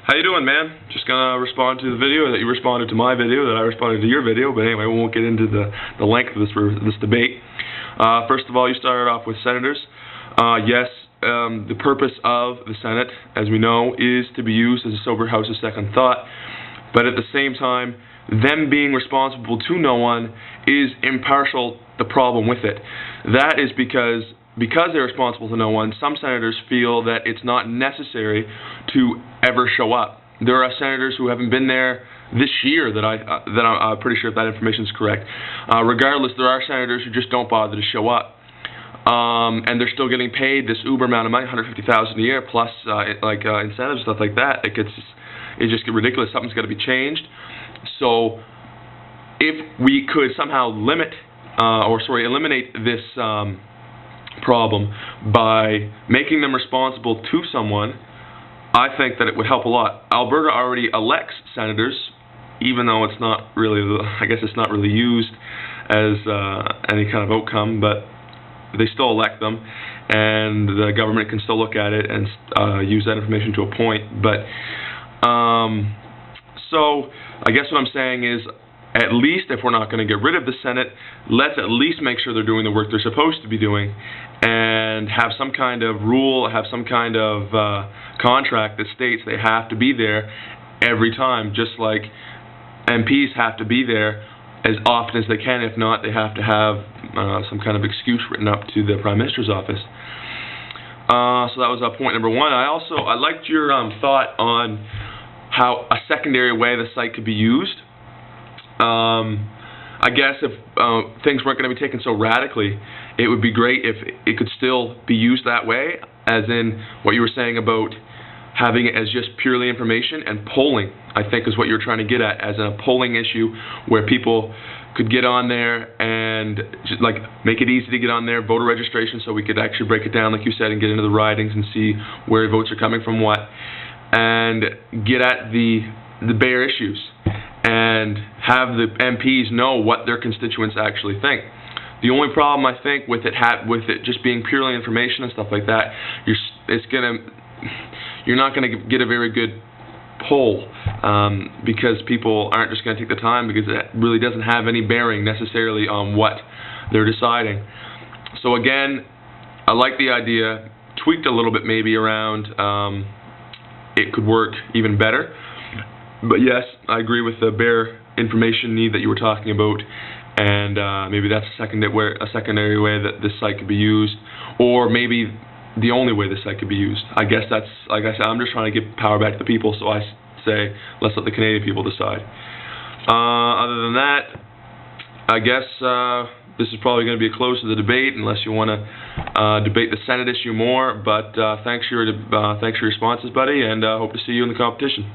How you doing, man? Just gonna respond to the video that you responded to my video, that I responded to your video, but anyway, we won't get into the length of this debate. First of all, you started off with senators. Yes, the purpose of the Senate, as we know, is to be used as a sober house of second thought, but at the same time, them being responsible to no one is impartial the problem with it. That is because they're responsible to no one, some senators feel that it's not necessary to ever show up. There are senators who haven't been there this year that I'm pretty sure if that information is correct. Regardless, there are senators who just don't bother to show up. And they're still getting paid this uber amount of money, $150,000 a year, plus incentives, stuff like that. It just gets ridiculous. Something's got to be changed. So if we could somehow eliminate this problem by making them responsible to someone, I think that it would help a lot. Alberta already elects senators, even though it's not really, I guess it's not really used as any kind of outcome, but they still elect them, and the government can still look at it and use that information to a point. But so I guess what I'm saying is, at least if we're not going to get rid of the Senate, let's at least make sure they're doing the work they're supposed to be doing, and have some kind of rule, have some kind of contract that states they have to be there every time, just like MPs have to be there as often as they can. If not, they have to have some kind of excuse written up to the Prime Minister's office. So that was point number one. I liked your thought on how a secondary way the site could be used. I guess if things weren't going to be taken so radically, it would be great if it could still be used that way, as in what you were saying about having it as just purely information, and polling, I think, is what you're trying to get at, as a polling issue where people could get on there and just, like, make it easy to get on there, voter registration, so we could actually break it down, like you said, and get into the ridings and see where votes are coming from what, and get at the bare issues, and have the MPs know what their constituents actually think. The only problem, I think, with it just being purely information and stuff like that, you're not going to get a very good poll, because people aren't just going to take the time, because it really doesn't have any bearing necessarily on what they're deciding. So again, I like the idea, tweaked a little bit maybe around, it could work even better. But yes, I agree with the bare information need that you were talking about, and maybe that's a secondary way that this site could be used, or maybe the only way this site could be used. I guess that's, like I said, I'm just trying to give power back to the people, so I say let's let the Canadian people decide. Other than that, I guess this is probably going to be a close to the debate, unless you want to debate the Senate issue more. But thanks for your responses, buddy, and hope to see you in the competition.